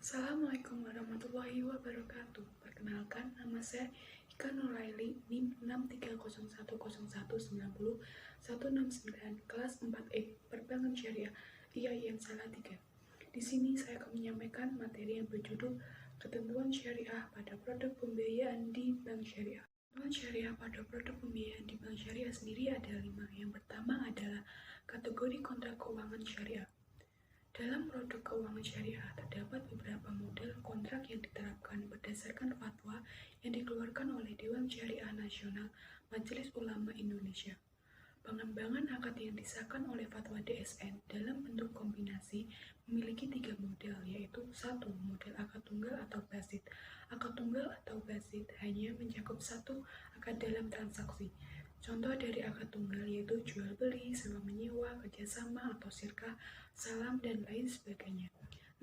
Assalamualaikum warahmatullahi wabarakatuh. Perkenalkan, nama saya Ika Nuraili, NIM 63011901169, kelas 4E, Perbankan Syariah, IAIN Salatiga. Di sini saya akan menyampaikan materi yang berjudul Ketentuan Syariah pada Produk Pembiayaan di Bank Syariah. Ketentuan syariah pada produk pembiayaan di Bank Syariah sendiri ada 5. Yang pertama adalah kategori kontrak keuangan syariah. Dalam produk keuangan syariah terdapat beberapa model kontrak yang diterapkan berdasarkan fatwa yang dikeluarkan oleh Dewan Syariah Nasional Majelis Ulama Indonesia. Pengembangan akad yang disahkan oleh fatwa DSN dalam bentuk kombinasi memiliki 3 model, yaitu 1. Model akad tunggal atau basit. Akad tunggal atau basit hanya mencakup satu akad dalam transaksi. Contoh dari akad tunggal yaitu jual beli, sewa menyewa, kerjasama atau syirkah, salam, dan lain sebagainya.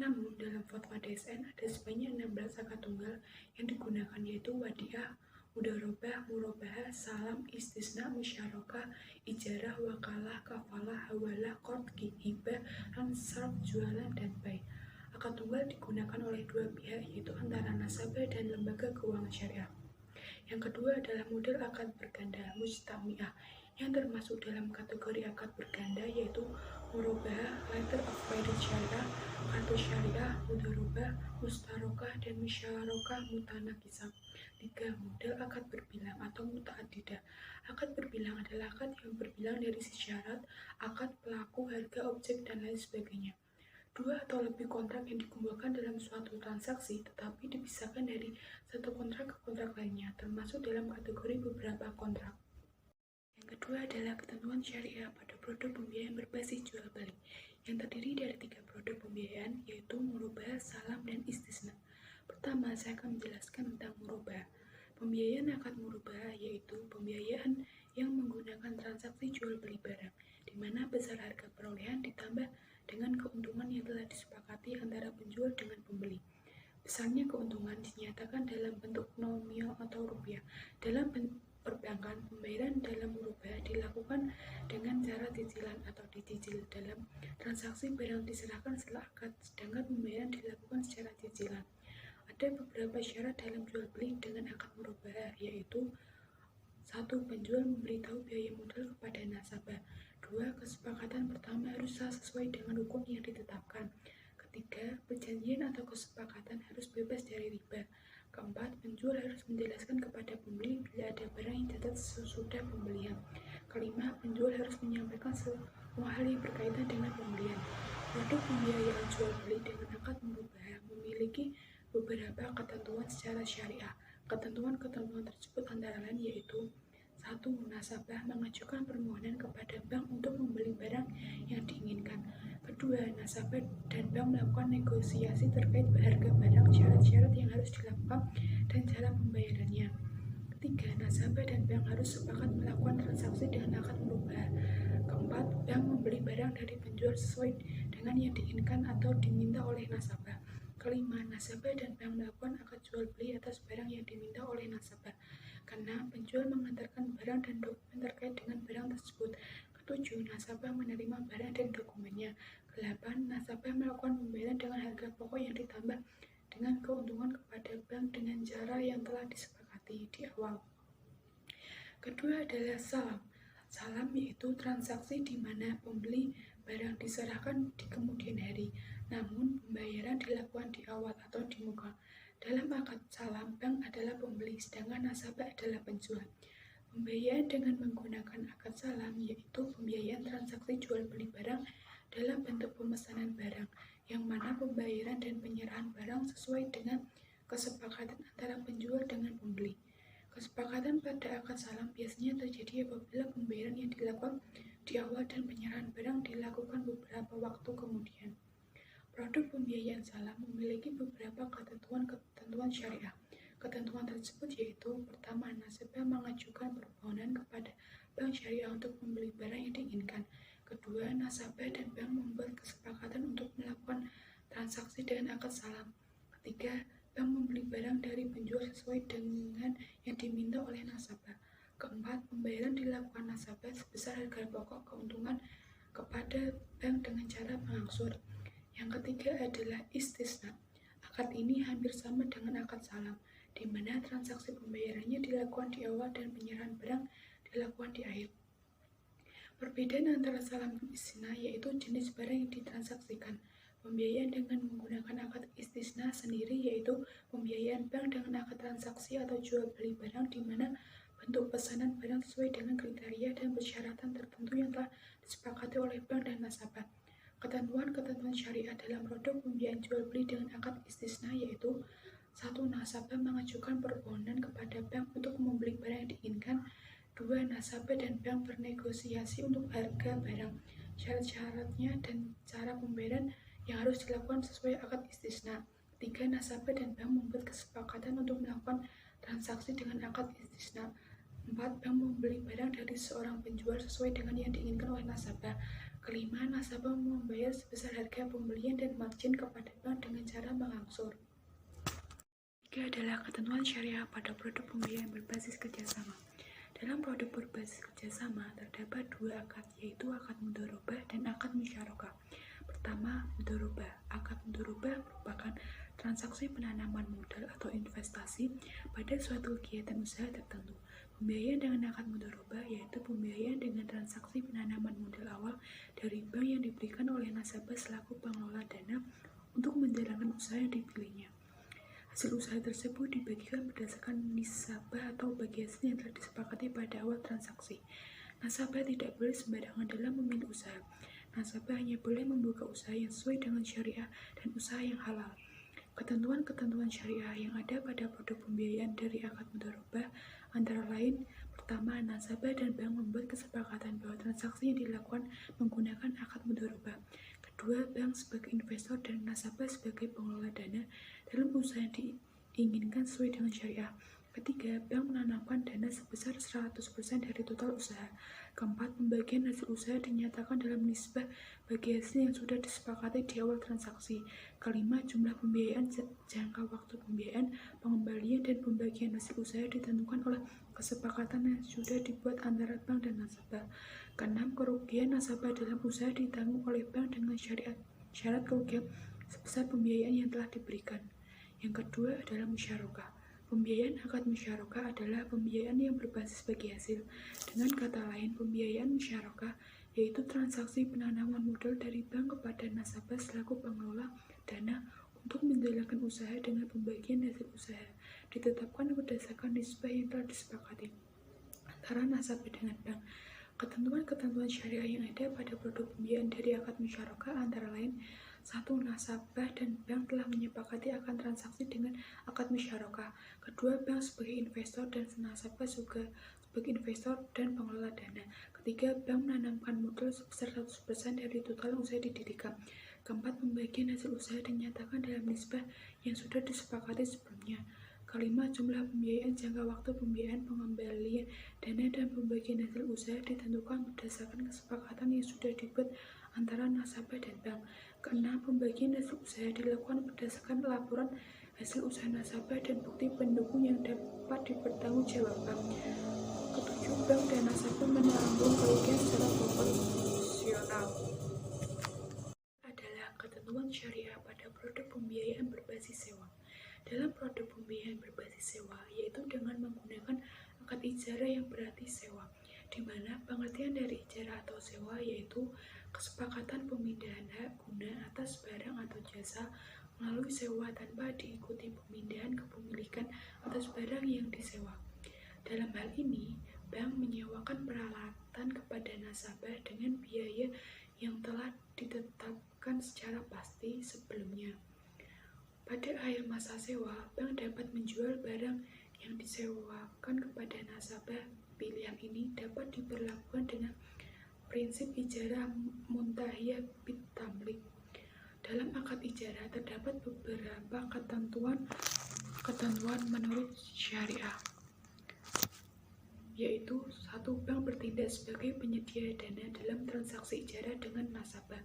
Namun, dalam fatwa DSN ada sebanyak 16 akad tunggal yang digunakan, yaitu wadiah, mudharabah, murabahah, salam, istisna, musyarakah, ijarah, wakalah, kafalah, hawalah, qard, hibah, sarf, jualan, dan bai. Akad tunggal digunakan oleh dua pihak, yaitu antara nasabah dan lembaga keuangan syariah. Yang kedua adalah model akad berganda mujtami'ah yang termasuk dalam kategori akad berganda, yaitu murabahah, letter of credit syariah, kartu syariah, mudharabah, mustarokah, dan musyarakah mutanakisah. 3. Model akad berbilang atau muta'addidah. Akad berbilang adalah akad yang berbilang dari si syarat, akad, pelaku, harga, objek, dan lain sebagainya. 2 atau lebih kontrak yang dikumpulkan dalam suatu transaksi tetapi dipisahkan dari satu kontrak ke kontrak lainnya, termasuk dalam kategori beberapa kontrak. Yang kedua adalah ketentuan syariah pada produk pembiayaan berbasis jual beli, yang terdiri dari 3 produk pembiayaan, yaitu murabahah, salam, dan istisna. Pertama, saya akan menjelaskan tentang murabahah. Pembiayaan akad murabahah yaitu pembiayaan yang menggunakan transaksi jual beli barang, di mana besar harga perolehan ditambah dengan keuntungan yang telah disepakati antara penjual dengan pembeli. Besarnya keuntungan dinyatakan dalam bentuk nominal atau rupiah. Dalam perbankan, pembayaran dalam murabahah dilakukan dengan cara cicilan atau dicicil. Dalam transaksi barang diserahkan setelah akad, sedangkan pembayaran dilakukan secara cicilan. Ada beberapa syarat dalam jual beli dengan akad murabahah, yaitu 1. Penjual memberitahu biaya modal kepada nasabah. 2. Kesepakatan pertama harus sah sesuai dengan hukum yang ditetapkan. Ketiga, perjanjian atau kesepakatan harus bebas dari riba. Keempat, penjual harus menjelaskan kepada pembeli bila ada barang yang catat sesudah pembelian. Kelima, penjual harus menyampaikan semua hal yang berkaitan dengan pembelian. Produk pembiayaan jual beli dengan akad murabahah memiliki beberapa ketentuan secara syariah. Ketentuan-ketentuan tersebut antara lain yaitu 1. Nasabah mengajukan permohonan kepada bank untuk membeli barang yang diinginkan. Kedua, nasabah dan bank melakukan negosiasi terkait harga barang, syarat-syarat yang harus dilakukan, dan cara pembayarannya. Ketiga, nasabah dan bank harus sepakat melakukan transaksi dengan akad murabahah. Keempat, bank membeli barang dari penjual sesuai dengan yang diinginkan atau diminta oleh nasabah. Kelima, nasabah dan bank melakukan akad jual beli atas barang yang diminta oleh nasabah. Karena penjual mengantarkan barang dan dokumen terkait dengan barang tersebut. Ketujuh, nasabah menerima barang dan dokumennya. 8. Nasabah melakukan pembayaran dengan harga pokok yang ditambah dengan keuntungan kepada bank dengan cara yang telah disepakati di awal. Kedua adalah salam. Salam yaitu transaksi di mana pembeli barang diserahkan di kemudian hari, namun pembayaran dilakukan di awal atau di muka. Dalam akad salam, bank adalah pembeli, sedangkan nasabah adalah penjual. Pembiayaan dengan menggunakan akad salam yaitu pembiayaan transaksi jual beli barang dalam bentuk pemesanan barang, yang mana pembayaran dan penyerahan barang sesuai dengan kesepakatan antara penjual dengan pembeli. Kesepakatan pada akad salam biasanya terjadi apabila pembayaran yang dilakukan di awal dan penyerahan barang dilakukan beberapa waktu kemudian. Produk pembiayaan salam memiliki beberapa ketentuan syariah. Ketentuan tersebut yaitu: pertama, nasabah mengajukan permohonan kepada bank syariah untuk membeli barang yang diinginkan. Kedua, nasabah dan bank membuat kesepakatan untuk melakukan transaksi dengan akad salam. Ketiga, bank membeli barang dari penjual sesuai dengan yang diminta oleh nasabah. Keempat, pembayaran dilakukan nasabah sebesar harga pokok keuntungan kepada bank dengan cara mengangsur. Yang ketiga adalah istisna. Akad ini hampir sama dengan akad salam, di mana transaksi pembayarannya dilakukan di awal dan penyerahan barang dilakukan di akhir. Perbedaan antara salam dan istisna yaitu jenis barang yang ditransaksikan. Pembiayaan dengan menggunakan akad istisna sendiri yaitu pembiayaan bank dengan akad transaksi atau jual beli barang di mana bentuk pesanan barang sesuai dengan kriteria dan persyaratan tertentu yang telah disepakati oleh bank dan nasabah. Ketentuan-ketentuan syariah dalam produk pembiayaan jual beli dengan akad istisna yaitu: 1. Nasabah mengajukan permohonan kepada bank untuk membeli barang yang diinginkan. 2. Nasabah dan bank bernegosiasi untuk harga barang, syarat-syaratnya, dan cara pembayaran yang harus dilakukan sesuai akad istisna. 3. Nasabah dan bank membuat kesepakatan untuk melakukan transaksi dengan akad istisna. 4. Bank membeli barang dari seorang penjual sesuai dengan yang diinginkan oleh nasabah. Kelima, nasabah membayar sebesar harga pembelian dan margin kepada bank dengan cara mengangsur. 3 adalah ketentuan syariah pada produk pembiayaan berbasis kerjasama. Dalam produk berbasis kerjasama terdapat dua akad, yaitu akad mudharabah dan akad musyarakah. Pertama, mudharabah. Akad mudharabah merupakan transaksi penanaman modal atau investasi pada suatu kegiatan usaha tertentu. Pembiayaan dengan akad mudharabah yaitu pembiayaan dengan transaksi penanaman modal awal dari bank yang diberikan oleh nasabah selaku pengelola dana untuk menjalankan usaha yang dipilihnya. Hasil usaha tersebut dibagikan berdasarkan nisabah atau bagi hasil yang telah disepakati pada awal transaksi. Nasabah tidak boleh sembarangan dalam memilih usaha. Nasabah hanya boleh membuka usaha yang sesuai dengan syariah dan usaha yang halal. Ketentuan-ketentuan syariah yang ada pada produk pembiayaan dari akad mudharabah antara lain: pertama, nasabah dan bank membuat kesepakatan bahwa transaksi yang dilakukan menggunakan akad mudharabah. Kedua, bank sebagai investor dan nasabah sebagai pengelola dana dalam usaha yang diinginkan sesuai dengan syariah. Ketiga, bank menanamkan dana sebesar 100% dari total usaha. Keempat, pembagian hasil usaha dinyatakan dalam nisbah bagi hasil yang sudah disepakati di awal transaksi. Kelima, jumlah pembiayaan, jangka waktu pembiayaan, pengembalian, dan pembagian hasil usaha ditentukan oleh kesepakatan yang sudah dibuat antara bank dan nasabah. Keenam, kerugian nasabah dalam usaha ditanggung oleh bank dengan syarat kerugian sebesar pembiayaan yang telah diberikan. Yang kedua adalah musyarakah. Pembiayaan akad musyarakah adalah pembiayaan yang berbasis bagi hasil. Dengan kata lain, pembiayaan musyarakah yaitu transaksi penanaman modal dari bank kepada nasabah selaku pengelola dana untuk menjalankan usaha dengan pembagian hasil usaha ditetapkan berdasarkan nisbah yang telah disepakati antara nasabah dengan bank. Ketentuan-ketentuan syariah yang ada pada produk pembiayaan dari akad musyarakah antara lain: 1. Nasabah dan bank telah menyepakati akan transaksi dengan akad musyarakah. Kedua, bank sebagai investor dan nasabah juga sebagai investor dan pengelola dana. Ketiga, bank menanamkan modal sebesar 100% dari total usaha didirikan. Keempat, pembagian hasil usaha dinyatakan dalam nisbah yang sudah disepakati sebelumnya. Kelima, jumlah pembiayaan, jangka waktu pembiayaan, pengembalian dana, dan pembagian hasil usaha ditentukan berdasarkan kesepakatan yang sudah dibuat antara nasabah dan bank. Keenam, pembagian hasil usaha dilakukan berdasarkan laporan hasil usaha nasabah dan bukti pendukung yang dapat dipertanggungjawabkan. Ketujuh, bank dan nasabah menanggung kerugian secara proporsional. Adalah ketentuan syariah pada produk pembiayaan berbasis sewa. Dalam produk pembiayaan berbasis sewa, yaitu dengan menggunakan akad ijarah yang berarti sewa, di mana pengertian dari ijarah atau sewa yaitu kesepakatan pemindahan hak guna atas barang atau jasa melalui sewa tanpa diikuti pemindahan kepemilikan atas barang yang disewa. Dalam hal ini, bank menyewakan peralatan kepada nasabah dengan biaya yang telah ditetapkan secara pasti sebelumnya. Pada akhir masa sewa, bank dapat menjual barang yang disewakan kepada nasabah. Pilihan ini dapat diberlakukan dengan prinsip ijarah muntahiyah bit tamlik. Dalam akad ijarah terdapat beberapa ketentuan menurut syariah, yaitu: 1. Bank bertindak sebagai penyedia dana dalam transaksi ijarah dengan nasabah.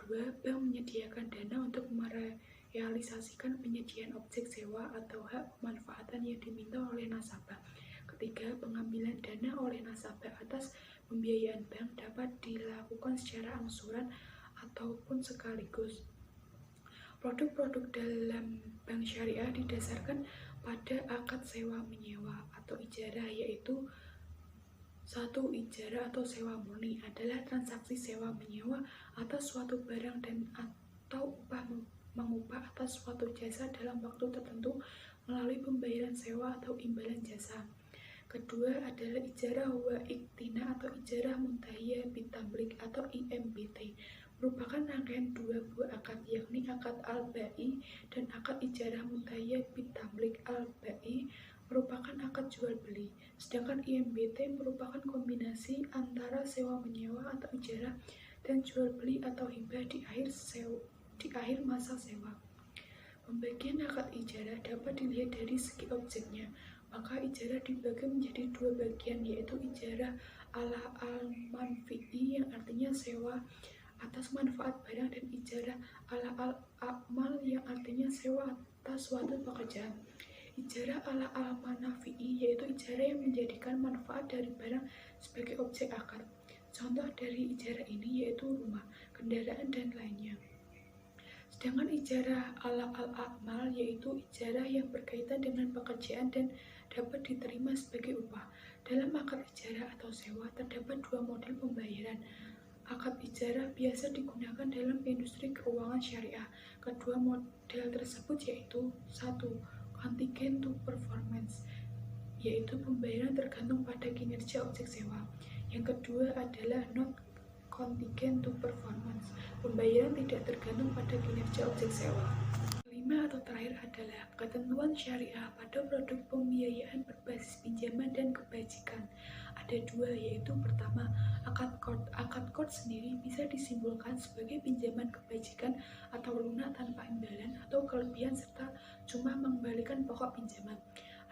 2. Bank menyediakan dana untuk merealisasikan penyediaan objek sewa atau hak pemanfaatan yang diminta oleh nasabah. Ketiga, pengambilan dana oleh nasabah atas pembiayaan bank dapat dilakukan secara angsuran ataupun sekaligus. Produk-produk dalam bank syariah didasarkan pada akad sewa menyewa atau ijarah, yaitu satu, ijarah atau sewa murni adalah transaksi sewa menyewa atas suatu barang dan atau upah mengupah atas suatu jasa dalam waktu tertentu melalui pembayaran sewa atau imbalan jasa. Kedua adalah ijarah wa iktina atau ijarah muntahiyah bitamlik atau IMBT, merupakan rangkaian dua buah akad, yakni akad al-ba'i dan akad ijarah muntahiyah bitamlik. Al-ba'i merupakan akad jual beli, sedangkan IMBT merupakan kombinasi antara sewa menyewa atau ijarah dan jual beli atau hibah di akhir masa sewa. Pembagian akad ijarah dapat dilihat dari segi objeknya. Maka ijarah dibagi menjadi dua bagian, yaitu ijarah ala al-manfi'i yang artinya sewa atas manfaat barang, dan ijarah ala al-amal yang artinya sewa atas suatu pekerjaan. Ijarah ala al-manafi'i yaitu ijarah yang menjadikan manfaat dari barang sebagai objek akad. Contoh dari ijarah ini yaitu rumah, kendaraan, dan lainnya. Sedangkan ijarah ala al-amal yaitu ijarah yang berkaitan dengan pekerjaan dan dapat diterima sebagai upah. Dalam akad ijarah atau sewa terdapat dua model pembayaran. Akad ijarah biasa digunakan dalam industri keuangan syariah. Kedua model tersebut yaitu satu, contingent to performance, yaitu pembayaran tergantung pada kinerja objek sewa. Yang kedua adalah not contingent to performance, pembayaran tidak tergantung pada kinerja objek sewa. Kelima atau terakhir adalah ketentuan syariah pada produk pembiayaan berbasis pinjaman dan kebajikan. Ada dua, yaitu pertama, akad qard. Akad qard sendiri bisa disimbolkan sebagai pinjaman kebajikan atau lunak tanpa imbalan atau kelebihan serta cuma mengembalikan pokok pinjaman.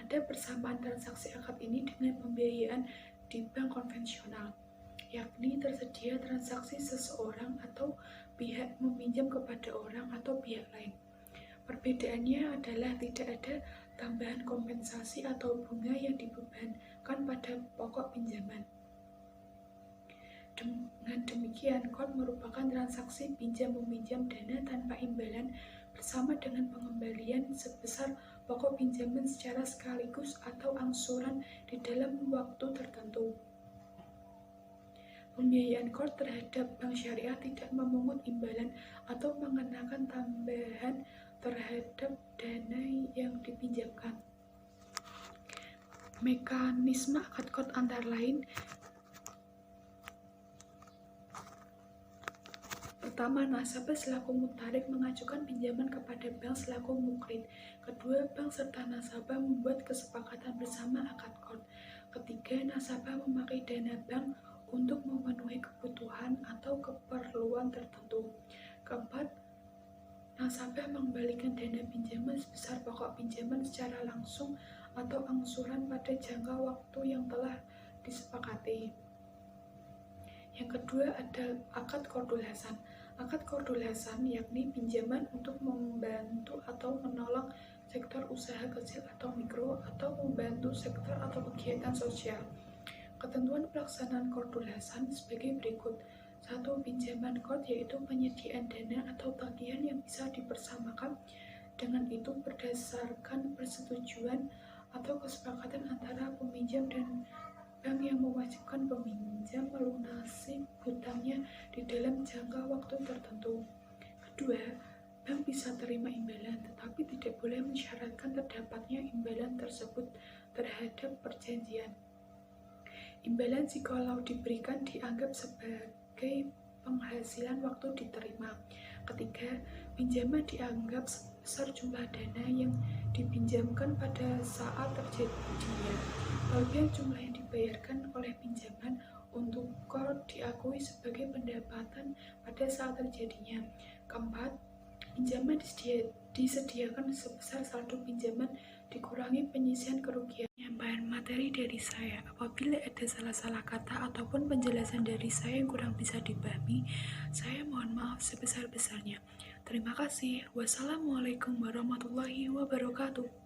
Ada persamaan transaksi akad ini dengan pembiayaan di bank konvensional, yakni tersedia transaksi seseorang atau pihak meminjam kepada orang atau pihak lain. Perbedaannya adalah tidak ada tambahan kompensasi atau bunga yang dibebankan pada pokok pinjaman. Dengan demikian, qard merupakan transaksi pinjam-meminjam dana tanpa imbalan bersama dengan pengembalian sebesar pokok pinjaman secara sekaligus atau angsuran di dalam waktu tertentu. Pembiayaan qard terhadap bank syariah tidak memungut imbalan atau mengenakan tambahan terhadap dana yang dipinjamkan. Mekanisme akad qard antara lain: pertama, nasabah selaku mutarik mengajukan pinjaman kepada bank selaku mukrid. Kedua, bank serta nasabah membuat kesepakatan bersama akad qard. Ketiga, nasabah memakai dana bank untuk memenuhi kebutuhan atau keperluan tertentu. Keempat, nasabah mengembalikan dana pinjaman sebesar pokok pinjaman secara langsung atau angsuran pada jangka waktu yang telah disepakati. Yang kedua adalah akad qardul hasan. Akad qardul hasan yakni pinjaman untuk membantu atau menolong sektor usaha kecil atau mikro atau membantu sektor atau kegiatan sosial. Ketentuan pelaksanaan qardul hasan sebagai berikut. 1. Pinjaman qard yaitu penyediaan dana atau tagihan yang bisa dipersamakan. Dengan itu berdasarkan persetujuan atau kesepakatan antara peminjam dan bank yang mewajibkan peminjam melunasi hutangnya di dalam jangka waktu tertentu. Kedua, bank bisa terima imbalan tetapi tidak boleh mensyaratkan terdapatnya imbalan tersebut terhadap perjanjian. Imbalan jikalau diberikan dianggap sebagai penghasilan waktu diterima. Ketiga, pinjaman dianggap sebesar jumlah dana yang dipinjamkan pada saat terjadinya. Kelebihan jumlah yang dibayarkan oleh pinjaman untuk qard diakui sebagai pendapatan pada saat terjadinya. Keempat, pinjaman disediakan sebesar saldo pinjaman dikurangi penyisian kerugian. Penyampaian materi dari saya. Apabila ada salah-salah kata ataupun penjelasan dari saya yang kurang bisa dipahami, saya mohon maaf sebesar-besarnya. Terima kasih. Wassalamualaikum warahmatullahi wabarakatuh.